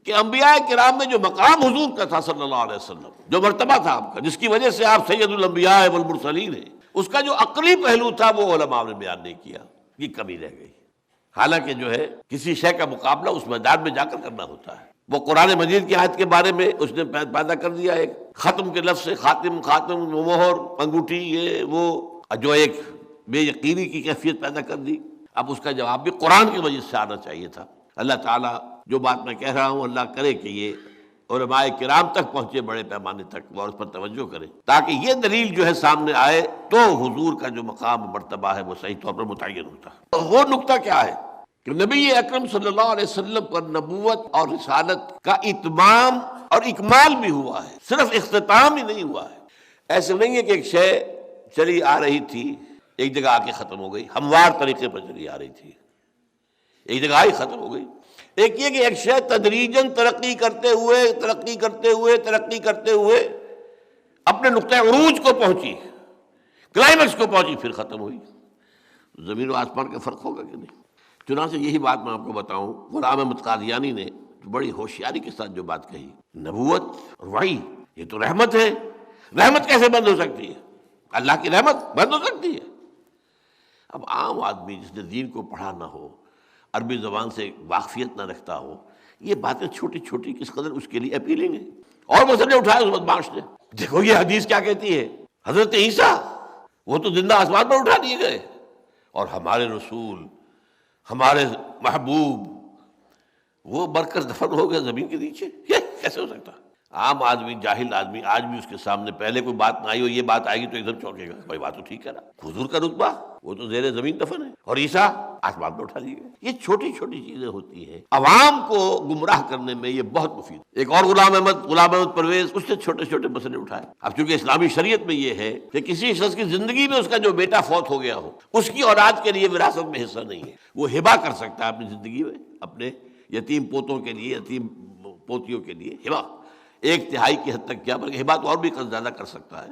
کہ انبیاء کرام میں جو مقام حضور کا تھا صلی اللہ علیہ وسلم، جو مرتبہ تھا آپ کا، جس کی وجہ سے آپ سید الانبیاء والمرسلین ہیں، اس کا جو عقلی پہلو تھا وہ علماء نے بیان نہیں کیا، یہ کمی رہ گئی۔ حالانکہ جو ہے کسی شے کا مقابلہ اس میدان میں جا کر کرنا ہوتا ہے۔ وہ قرآن مجید کی آیت کے بارے میں اس نے پیدا کر دیا ایک ختم کے لفظ سے، خاتم، خاتم، مہر، انگوٹھی، یہ وہ جو ایک بے یقینی کی کیفیت پیدا کر دی۔ اب اس کا جواب بھی قرآن کی وجہ سے آنا چاہیے تھا۔ اللہ تعالیٰ جو بات میں کہہ رہا ہوں، اللہ کرے کہ یہ علماء کرام تک پہنچے بڑے پیمانے تک، اور اس پر توجہ کریں تاکہ یہ دلیل جو ہے سامنے آئے تو حضور کا جو مقام مرتبہ ہے وہ صحیح طور پر متعین ہوتا ہے۔ وہ نقطہ کیا ہے کہ نبی اکرم صلی اللہ علیہ وسلم پر نبوت اور رسالت کا اتمام اور اکمال بھی ہوا ہے، صرف اختتام ہی نہیں ہوا ہے۔ ایسے نہیں ہے کہ ایک شے چلی آ رہی تھی، ایک جگہ آ کے ختم ہو گئی، ہموار طریقے پر چلی آ رہی تھی، ایک جگہ ہی ختم ہو گئی۔ ایک یہ کہ ایک شے تدریجاً ترقی کرتے ہوئے اپنے نقطۂ عروج کو پہنچی، کلائمیکس کو پہنچی، پھر ختم ہوئی۔ زمین و آسمان کا فرق ہوگا کہ نہیں؟ چنانچہ یہی بات میں آپ کو بتاؤں، غلام احمد قادیانی نے بڑی ہوشیاری کے ساتھ جو بات کہی، نبوت اور وحی یہ تو رحمت ہے، رحمت کیسے بند ہو سکتی ہے؟ اللہ کی رحمت بند ہو سکتی ہے؟ اب عام آدمی جس نے دین کو پڑھا نہ ہو، عربی زبان سے واقفیت نہ رکھتا ہو، یہ باتیں چھوٹی چھوٹی کس قدر اس کے لیے اپیلنگ ہیں۔ اور مسئلے اٹھائے اس بدماش نے، دیکھو یہ حدیث کیا کہتی ہے، حضرت عیسیٰ وہ تو زندہ آسمان پر اٹھا دیے گئے، اور ہمارے رسول، ہمارے محبوب وہ مر کر دفن ہو گئے زمین کے نیچے۔ یہ کیسے ہو سکتا؟ عام آدمی، جاہل آدمی آج بھی اس کے سامنے پہلے کوئی بات نہ آئی ہو، یہ بات آئے گی تو ایک دم چونکے گا، بھائی بات تو ٹھیک ہے نا، حضور کا رتبہ وہ تو زیر زمین دفن ہے، اور عیسیٰ آسمان پہ اٹھا لیے گئے۔ یہ چھوٹی چھوٹی چیزیں ہوتی ہیں، عوام کو گمراہ کرنے میں یہ بہت مفید۔ ایک اور غلام احمد پرویز، اس نے چھوٹے چھوٹے مسئلے اٹھائے۔ اب چونکہ اسلامی شریعت میں یہ ہے کہ کسی شخص کی زندگی میں اس کا جو بیٹا فوت ہو گیا ہو، اس کی اولاد کے لیے وراثت میں حصہ نہیں ہے، وہ ہبہ کر سکتا ہے اپنی زندگی میں، اپنے یتیم پوتوں کے لیے، یتیم پوتیوں کے لیے ہبہ، 1/3 کی حد تک کیا، بلکہ ہبہ تو اور بھی زیادہ کر سکتا ہے،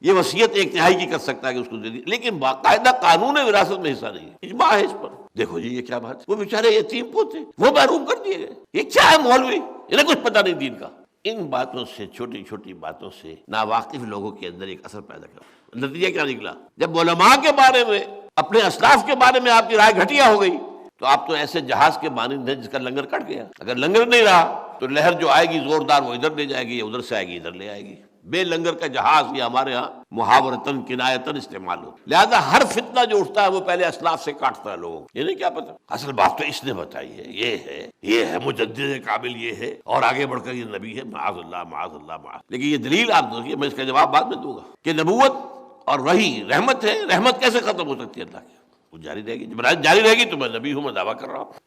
یہ وصیت 1/3 کی کر سکتا ہے کہ اس کو دے دی، لیکن باقاعدہ قانون وراثت میں حصہ نہیں ہے، اجماع ہے اس پر۔ دیکھو جی یہ کیا بات ہے، وہ بیچارے یتیم پوتے وہ محروم کر دیے گئے، یہ کیا ہے مولوی، انہیں کچھ پتہ نہیں دین کا۔ ان باتوں سے، چھوٹی چھوٹی باتوں سے ناواقف لوگوں کے اندر ایک اثر پیدا کر، نتیجہ کیا نکلا؟ جب علماء کے بارے میں، اپنے اسلاف کے بارے میں آپ کی رائے گھٹیا ہو گئی، تو آپ تو ایسے جہاز کے مانند ہیں جس کا لنگر کٹ گیا۔ اگر لنگر نہیں رہا تو لہر جو آئے گی زوردار وہ ادھر لے جائے گی، یا ادھر سے آئے گی ادھر لے آئے گی۔ بے لنگر کا جہاز یہ ہمارے ہاں محاورتاً کنایتاً استعمال ہو، لہذا ہر فتنہ جو اٹھتا ہے وہ پہلے اسلاف سے کاٹتا ہے لوگوں کو۔ یہ نہیں کیا پتا، اصل بات تو اس نے بتائی ہے، یہ ہے مجدد کامل، یہ ہے، اور آگے بڑھ کر یہ نبی ہے، معاذ اللہ معاذ اللہ معاذ۔ لیکن یہ دلیل آپ دیکھیے، میں اس کا جواب بعد میں دوں گا کہ نبوت اور وحی رحمت ہے، رحمت کیسے ختم ہو سکتی ہے اللہ کی؟ وہ جاری رہے گی، جب جاری رہے گی تو میں نبی ہوں، میں دعویٰ کر رہا ہوں۔